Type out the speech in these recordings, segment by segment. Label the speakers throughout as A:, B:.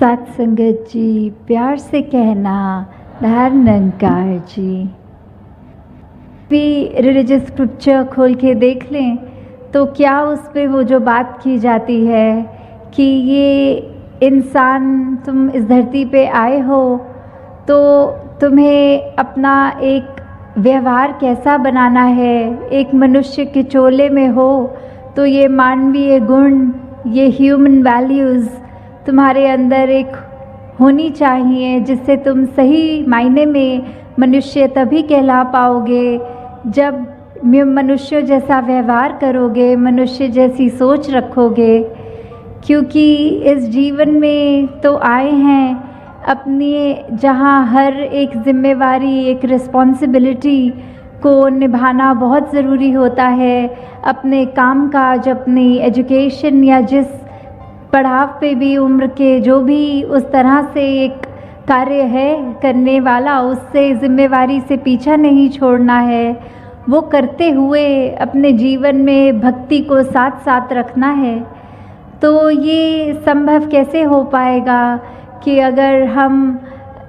A: सत्संगत जी, प्यार से कहना धर निरंकार जी। भी रिलीजियस स्क्रिप्चर खोल के देख लें तो क्या उस पे वो जो बात की जाती है कि ये इंसान, तुम इस धरती पे आए हो तो तुम्हें अपना एक व्यवहार कैसा बनाना है। एक मनुष्य के चोले में हो तो ये मानवीय गुण, ये ह्यूमन वैल्यूज़ तुम्हारे अंदर एक होनी चाहिए, जिससे तुम सही मायने में मनुष्य तभी कहला पाओगे जब मनुष्य जैसा व्यवहार करोगे, मनुष्य जैसी सोच रखोगे। क्योंकि इस जीवन में तो आए हैं अपनी, जहाँ हर एक जिम्मेवारी, एक रिस्पॉन्सिबिलिटी को निभाना बहुत ज़रूरी होता है। अपने काम काज, अपनी एजुकेशन या जिस पड़ाव पे भी उम्र के जो भी उस तरह से एक कार्य है करने वाला, उससे जिम्मेवारी से पीछा नहीं छोड़ना है। वो करते हुए अपने जीवन में भक्ति को साथ साथ रखना है। तो ये संभव कैसे हो पाएगा कि अगर हम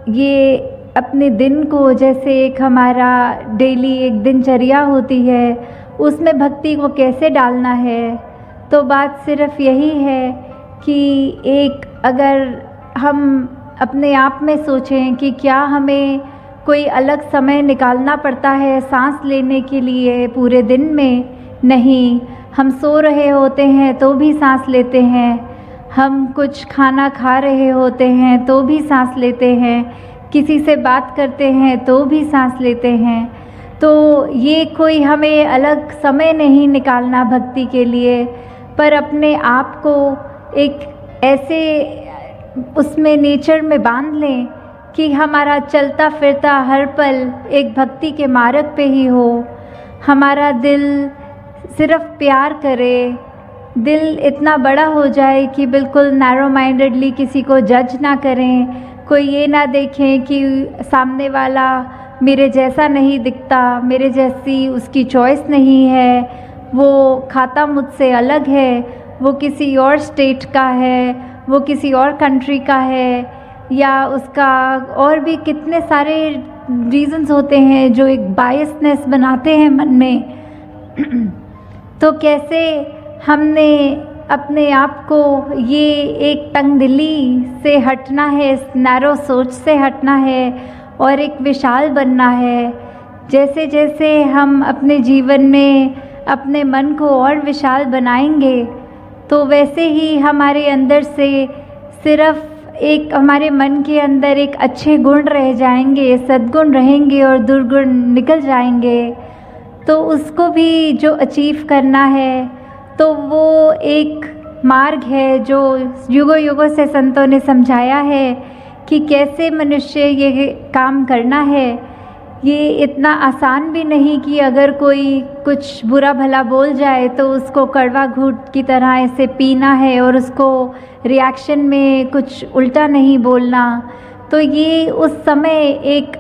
A: ये अपने दिन को, जैसे एक हमारा डेली एक दिनचर्या होती है, उसमें भक्ति को कैसे डालना है। तो बात सिर्फ यही है कि एक अगर हम अपने आप में सोचें कि क्या हमें कोई अलग समय निकालना पड़ता है सांस लेने के लिए पूरे दिन में। नहीं, हम सो रहे होते हैं तो भी सांस लेते हैं, हम कुछ खाना खा रहे होते हैं तो भी सांस लेते हैं, किसी से बात करते हैं तो भी सांस लेते हैं। तो ये कोई हमें अलग समय नहीं निकालना भक्ति के लिए, पर अपने आप को एक ऐसे उसमें नेचर में बांध लें कि हमारा चलता फिरता हर पल एक भक्ति के मार्ग पे ही हो। हमारा दिल सिर्फ प्यार करे, दिल इतना बड़ा हो जाए कि बिल्कुल नैरो माइंडेडली किसी को जज ना करें। कोई ये ना देखें कि सामने वाला मेरे जैसा नहीं दिखता, मेरे जैसी उसकी चॉइस नहीं है, वो खाता मुझसे अलग है, वो किसी और स्टेट का है, वो किसी और कंट्री का है, या उसका और भी कितने सारे रीज़न्स होते हैं जो एक बायसनेस बनाते हैं मन में। तो कैसे हमने अपने आप को ये एक तंगदिली से हटना है, इस नैरो सोच से हटना है और एक विशाल बनना है। जैसे जैसे हम अपने जीवन में अपने मन को और विशाल बनाएंगे तो वैसे ही हमारे अंदर से सिर्फ एक, हमारे मन के अंदर एक अच्छे गुण रह जाएंगे, सद्गुण रहेंगे और दुर्गुण निकल जाएंगे। तो उसको भी जो अचीव करना है तो वो एक मार्ग है जो युगों युगों से संतों ने समझाया है कि कैसे मनुष्य ये काम करना है। ये इतना आसान भी नहीं कि अगर कोई कुछ बुरा भला बोल जाए तो उसको कड़वा घूंट की तरह ऐसे पीना है और उसको रिएक्शन में कुछ उल्टा नहीं बोलना। तो ये उस समय एक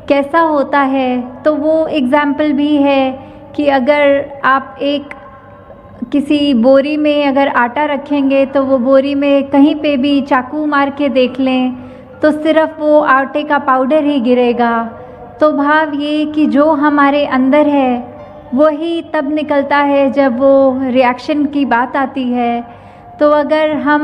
A: कैसा होता है, तो वो एग्ज़ाम्पल भी है कि अगर आप एक किसी बोरी में अगर आटा रखेंगे तो वो बोरी में कहीं पे भी चाकू मार के देख लें तो सिर्फ वो आटे का पाउडर ही गिरेगा। तो भाव ये कि जो हमारे अंदर है वही तब निकलता है जब वो रिएक्शन की बात आती है। तो अगर हम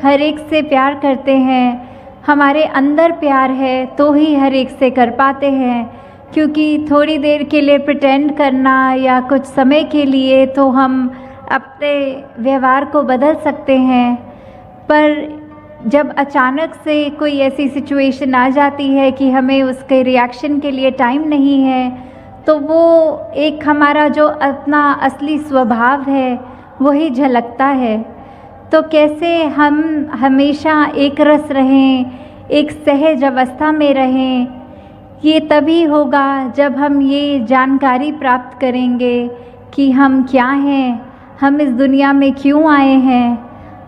A: हर एक से प्यार करते हैं, हमारे अंदर प्यार है तो ही हर एक से कर पाते हैं। क्योंकि थोड़ी देर के लिए प्रिटेंड करना या कुछ समय के लिए तो हम अपने व्यवहार को बदल सकते हैं, पर जब अचानक से कोई ऐसी सिचुएशन आ जाती है कि हमें उसके रिएक्शन के लिए टाइम नहीं है, तो वो एक हमारा जो अपना असली स्वभाव है वही झलकता है। तो कैसे हम हमेशा एक रस रहें, एक सहज अवस्था में रहें, ये तभी होगा जब हम ये जानकारी प्राप्त करेंगे कि हम क्या हैं, हम इस दुनिया में क्यों आए हैं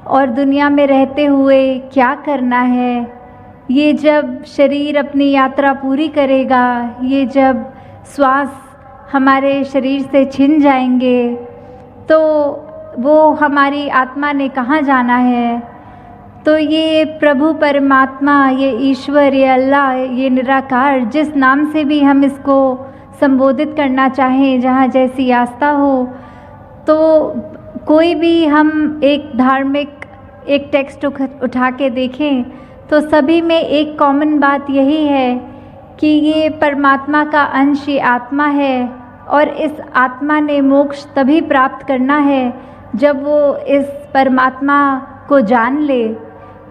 A: और दुनिया में रहते हुए क्या करना है। ये जब शरीर अपनी यात्रा पूरी करेगा, ये जब श्वास हमारे शरीर से छिन जाएंगे तो वो हमारी आत्मा ने कहाँ जाना है। तो ये प्रभु परमात्मा, ये ईश्वर, ये अल्लाह, ये निराकार, जिस नाम से भी हम इसको संबोधित करना चाहें, जहाँ जैसी आस्था हो, तो कोई भी हम एक धार्मिक एक टेक्स्ट उठा के देखें तो सभी में एक कॉमन बात यही है कि ये परमात्मा का अंश, ये आत्मा है, और इस आत्मा ने मोक्ष तभी प्राप्त करना है जब वो इस परमात्मा को जान ले।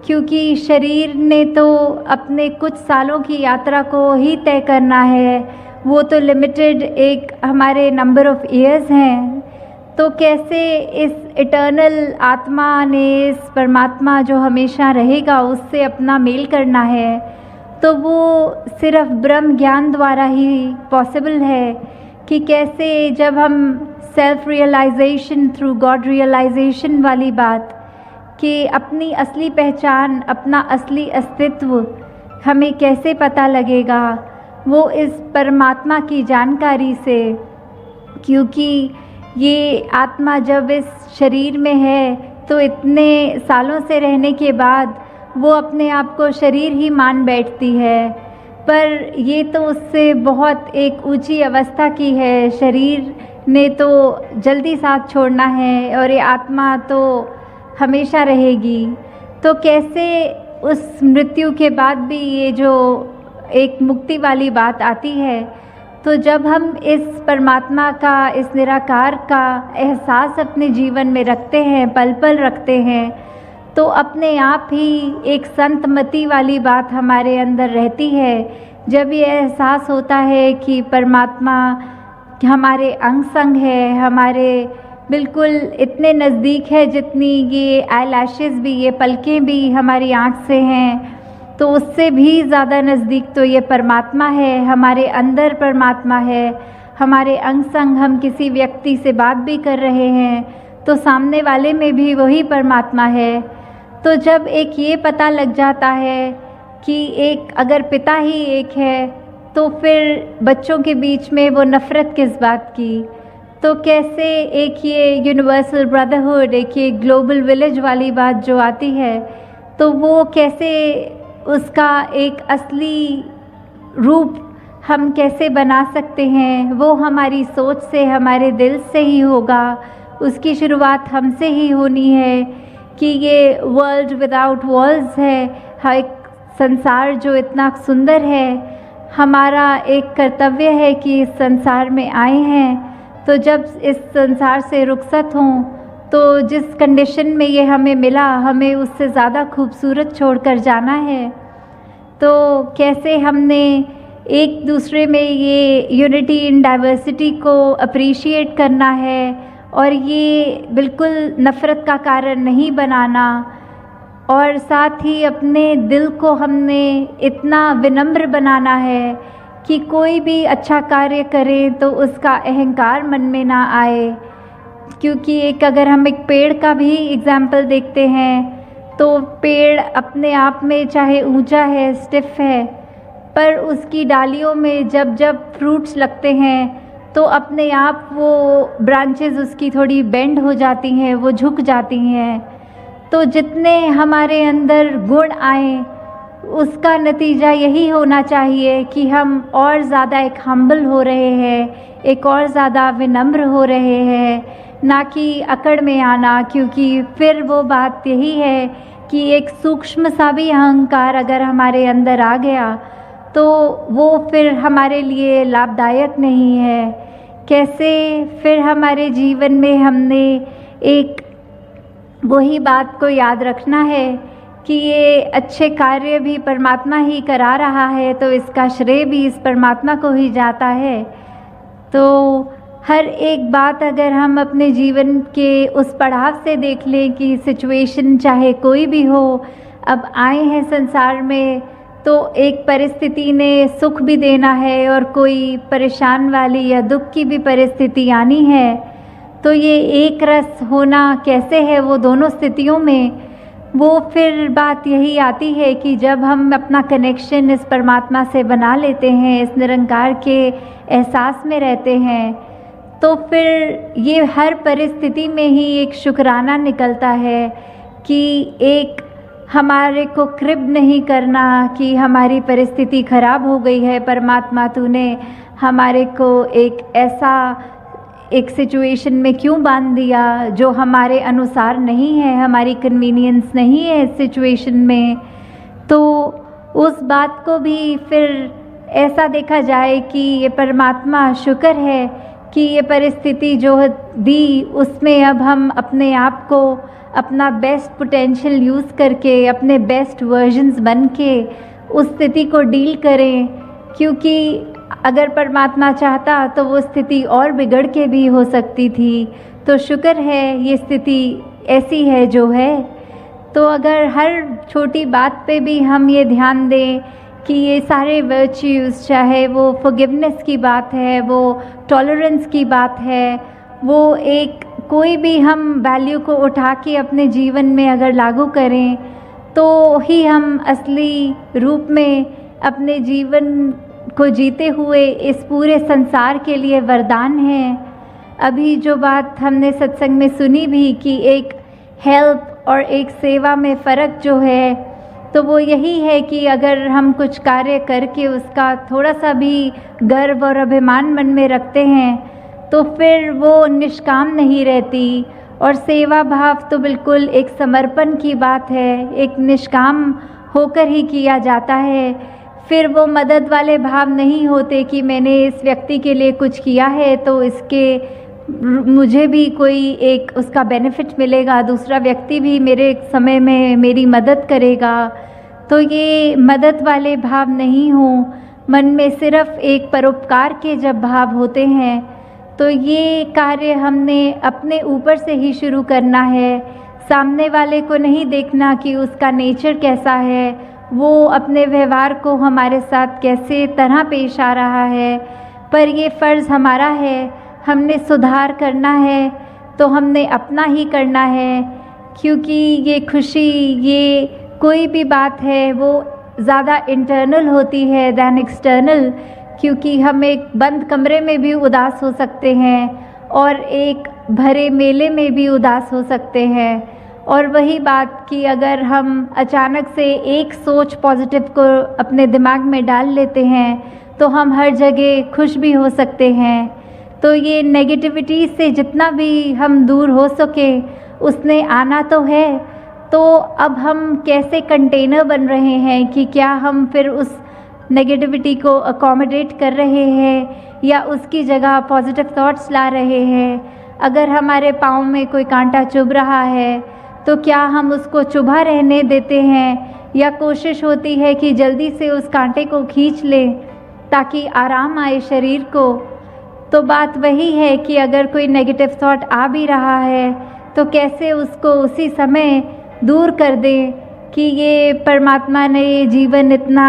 A: क्योंकि शरीर ने तो अपने कुछ सालों की यात्रा को ही तय करना है, वो तो लिमिटेड एक हमारे नंबर ऑफ ईयर्स हैं। तो कैसे इस इटर्नल आत्मा ने, इस परमात्मा जो हमेशा रहेगा, उससे अपना मेल करना है, तो वो सिर्फ ब्रह्म ज्ञान द्वारा ही पॉसिबल है। कि कैसे जब हम self realization through God realization वाली बात, कि अपनी असली पहचान, अपना असली अस्तित्व हमें कैसे पता लगेगा, वो इस परमात्मा की जानकारी से। क्योंकि ये आत्मा जब इस शरीर में है तो इतने सालों से रहने के बाद वो अपने आप को शरीर ही मान बैठती है, पर ये तो उससे बहुत एक ऊंची अवस्था की है। शरीर ने तो जल्दी साथ छोड़ना है और ये आत्मा तो हमेशा रहेगी। तो कैसे उस मृत्यु के बाद भी ये जो एक मुक्ति वाली बात आती है, तो जब हम इस परमात्मा का, इस निराकार का एहसास अपने जीवन में रखते हैं, पल पल रखते हैं, तो अपने आप ही एक संतमति वाली बात हमारे अंदर रहती है। जब ये एहसास होता है कि परमात्मा हमारे अंग संग है, हमारे बिल्कुल इतने नज़दीक है जितनी ये आईलैशेस भी, ये पलकें भी हमारी आँख से हैं, तो उससे भी ज़्यादा नज़दीक तो ये परमात्मा है, हमारे अंदर परमात्मा है, हमारे अंग संग। हम किसी व्यक्ति से बात भी कर रहे हैं तो सामने वाले में भी वही परमात्मा है। तो जब एक ये पता लग जाता है कि एक अगर पिता ही एक है, तो फिर बच्चों के बीच में वो नफ़रत किस बात की। तो कैसे एक ये यूनिवर्सल ब्रदरहुड, एक ये ग्लोबल विलेज वाली बात जो आती है, तो वो कैसे उसका एक असली रूप हम कैसे बना सकते हैं, वो हमारी सोच से, हमारे दिल से ही होगा। उसकी शुरुआत हमसे ही होनी है कि ये वर्ल्ड विदाउट वॉल्स है, एक संसार जो इतना सुंदर है, हमारा एक कर्तव्य है कि इस संसार में आए हैं। तो जब इस संसार से रुखसत हों, तो जिस कंडीशन में ये हमें मिला, हमें उससे ज़्यादा खूबसूरत छोड़कर जाना है। तो कैसे हमने एक दूसरे में ये यूनिटी इन डाइवर्सिटी को अप्रिशिएट करना है, और ये बिल्कुल नफ़रत का कारण नहीं बनाना। और साथ ही अपने दिल को हमने इतना विनम्र बनाना है कि कोई भी अच्छा कार्य करें तो उसका अहंकार मन में ना आए। क्योंकि एक अगर हम एक पेड़ का भी एग्जाम्पल देखते हैं, तो पेड़ अपने आप में चाहे ऊंचा है, स्टिफ है, पर उसकी डालियों में जब जब फ्रूट्स लगते हैं तो अपने आप वो ब्रांचेस उसकी थोड़ी बेंड हो जाती हैं, वो झुक जाती हैं। तो जितने हमारे अंदर गुण आए, उसका नतीजा यही होना चाहिए कि हम और ज़्यादा एक हम्बल हो रहे हैं, एक और ज़्यादा विनम्र हो रहे हैं, ना कि अकड़ में आना। क्योंकि फिर वो बात यही है कि एक सूक्ष्म सा भी अहंकार अगर हमारे अंदर आ गया तो वो फिर हमारे लिए लाभदायक नहीं है। कैसे फिर हमारे जीवन में हमने एक वही बात को याद रखना है कि ये अच्छे कार्य भी परमात्मा ही करा रहा है, तो इसका श्रेय भी इस परमात्मा को ही जाता है। तो हर एक बात अगर हम अपने जीवन के उस पड़ाव से देख लें कि सिचुएशन चाहे कोई भी हो, अब आए हैं संसार में तो एक परिस्थिति ने सुख भी देना है और कोई परेशान वाली या दुख की भी परिस्थिति आनी है। तो ये एक रस होना कैसे है वो दोनों स्थितियों में, वो फिर बात यही आती है कि जब हम अपना कनेक्शन इस परमात्मा से बना लेते हैं, इस निरंकार के एहसास में रहते हैं, तो फिर ये हर परिस्थिति में ही एक शुक्राना निकलता है कि एक हमारे को क्रिब नहीं करना कि हमारी परिस्थिति खराब हो गई है। परमात्मा तूने हमारे को एक सिचुएशन में क्यों बांध दिया जो हमारे अनुसार नहीं है, हमारी कन्वीनियंस नहीं है इस सिचुएशन में। तो उस बात को भी फिर ऐसा देखा जाए कि ये परमात्मा शुक्र है कि ये परिस्थिति जो दी उसमें अब हम अपने आप को अपना बेस्ट पोटेंशियल यूज़ करके अपने बेस्ट वर्जन्स बन के उस स्थिति को डील करें, क्योंकि अगर परमात्मा चाहता तो वो स्थिति और बिगड़ के भी हो सकती थी। तो शुक्र है ये स्थिति ऐसी है जो है। तो अगर हर छोटी बात पे भी हम ये ध्यान दें कि ये सारे वर्च्यूज़, चाहे वो फॉरगिवनेस की बात है, वो टॉलरेंस की बात है, वो एक कोई भी हम वैल्यू को उठा के अपने जीवन में अगर लागू करें तो ही हम असली रूप में अपने जीवन को जीते हुए इस पूरे संसार के लिए वरदान हैं। अभी जो बात हमने सत्संग में सुनी भी कि एक हेल्प और एक सेवा में फ़र्क जो है, तो वो यही है कि अगर हम कुछ कार्य करके उसका थोड़ा सा भी गर्व और अभिमान मन में रखते हैं तो फिर वो निष्काम नहीं रहती। और सेवा भाव तो बिल्कुल एक समर्पण की बात है, एक निष्काम होकर ही किया जाता है। फिर वो मदद वाले भाव नहीं होते कि मैंने इस व्यक्ति के लिए कुछ किया है तो इसके मुझे भी कोई एक उसका बेनिफिट मिलेगा, दूसरा व्यक्ति भी मेरे समय में मेरी मदद करेगा। तो ये मदद वाले भाव नहीं हो, मन में सिर्फ एक परोपकार के जब भाव होते हैं तो ये कार्य हमने अपने ऊपर से ही शुरू करना है। सामने वाले को नहीं देखना कि उसका नेचर कैसा है, वो अपने व्यवहार को हमारे साथ कैसे तरह पेश आ रहा है, पर ये फ़र्ज़ हमारा है, हमने सुधार करना है तो हमने अपना ही करना है। क्योंकि ये खुशी, ये कोई भी बात है वो ज़्यादा इंटरनल होती है दैन एक्सटर्नल, क्योंकि हम एक बंद कमरे में भी उदास हो सकते हैं और एक भरे मेले में भी उदास हो सकते हैं। और वही बात कि अगर हम अचानक से एक सोच पॉजिटिव को अपने दिमाग में डाल लेते हैं तो हम हर जगह खुश भी हो सकते हैं। तो ये नेगेटिविटी से जितना भी हम दूर हो सके उसने आना तो है। तो अब हम कैसे कंटेनर बन रहे हैं कि क्या हम फिर उस नेगेटिविटी को अकोमोडेट कर रहे हैं या उसकी जगह पॉजिटिव थॉट्स ला रहे हैं। अगर हमारे पाँव में कोई कांटा चुभ रहा है तो क्या हम उसको चुभा रहने देते हैं या कोशिश होती है कि जल्दी से उस कांटे को खींच लें ताकि आराम आए शरीर को। तो बात वही है कि अगर कोई नेगेटिव थॉट आ भी रहा है तो कैसे उसको उसी समय दूर कर दें कि ये परमात्मा ने ये जीवन इतना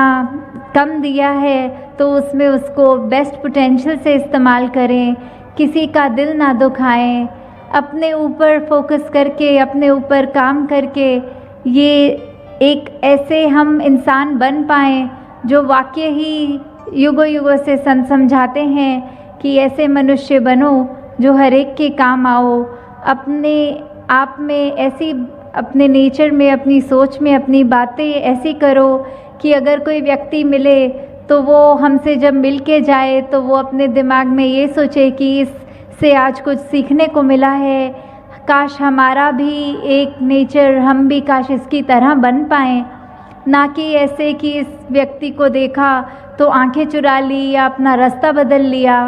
A: कम दिया है तो उसमें उसको बेस्ट पोटेंशियल से इस्तेमाल करें, किसी का दिल ना दुखाएं, अपने ऊपर फोकस करके अपने ऊपर काम करके ये एक ऐसे हम इंसान बन पाएँ जो वाकई ही युगों युगों से समझाते हैं कि ऐसे मनुष्य बनो जो हर एक के काम आओ। अपने आप में ऐसी, अपने नेचर में, अपनी सोच में अपनी बातें ऐसी करो कि अगर कोई व्यक्ति मिले तो वो हमसे जब मिल के जाए तो वो अपने दिमाग में ये सोचे कि इससे आज कुछ सीखने को मिला है, काश हमारा भी एक नेचर, हम भी काश इसकी तरह बन पाएँ। ना कि ऐसे कि इस व्यक्ति को देखा तो आंखें चुरा ली या अपना रास्ता बदल लिया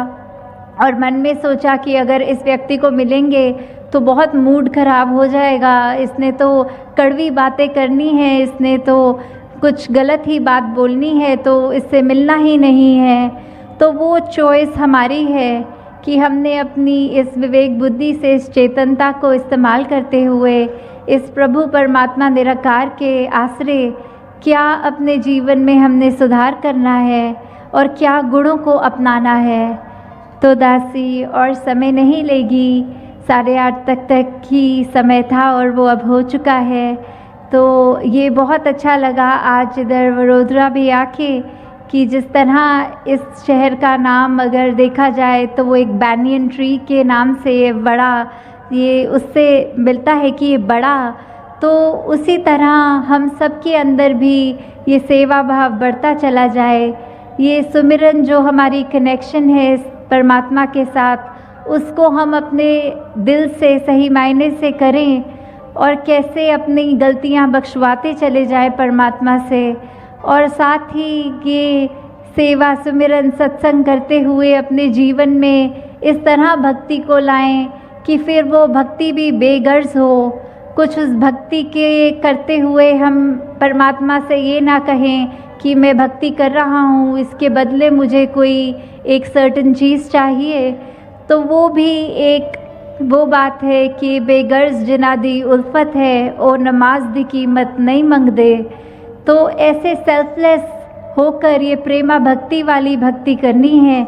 A: और मन में सोचा कि अगर इस व्यक्ति को मिलेंगे तो बहुत मूड ख़राब हो जाएगा, इसने तो कड़वी बातें करनी है, इसने तो कुछ गलत ही बात बोलनी है, तो इससे मिलना ही नहीं है। तो वो चॉइस हमारी है कि हमने अपनी इस विवेक बुद्धि से, इस चेतनता को इस्तेमाल करते हुए इस प्रभु परमात्मा निराकार के आश्रय क्या अपने जीवन में हमने सुधार करना है और क्या गुणों को अपनाना है। तो दासी और समय नहीं लेगी, 8:30 तक ही समय था और वो अब हो चुका है। तो ये बहुत अच्छा लगा आज इधर वडोदरा भी आके कि जिस तरह इस शहर का नाम अगर देखा जाए तो वो एक बैनियन ट्री के नाम से बड़ा, ये उससे मिलता है कि ये बड़ा, तो उसी तरह हम सबके अंदर भी ये सेवा भाव बढ़ता चला जाए। ये सुमिरन जो हमारी कनेक्शन है परमात्मा के साथ, उसको हम अपने दिल से सही मायने से करें और कैसे अपनी गलतियां बख्शवाते चले जाए परमात्मा से, और साथ ही ये सेवा सुमिरन सत्संग करते हुए अपने जीवन में इस तरह भक्ति को लाएं कि फिर वो भक्ति भी बेगर्ज हो। कुछ उस भक्ति के करते हुए हम परमात्मा से ये ना कहें कि मैं भक्ति कर रहा हूँ, इसके बदले मुझे कोई एक सर्टेन चीज़ चाहिए। तो वो भी एक वो बात है कि बेगर्ज जिना दी उल्फत है और नमाज दी कीमत नहीं मंग दे। तो ऐसे सेल्फलेस होकर ये प्रेमा भक्ति वाली भक्ति करनी है,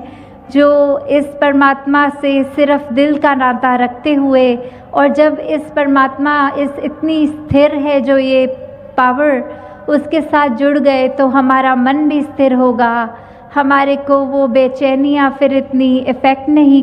A: जो इस परमात्मा से सिर्फ दिल का नाता रखते हुए, और जब इस परमात्मा इस इतनी स्थिर है जो ये पावर, उसके साथ जुड़ गए तो हमारा मन भी स्थिर होगा, हमारे को वो बेचैनियाँ फिर इतनी इफ़ेक्ट नहीं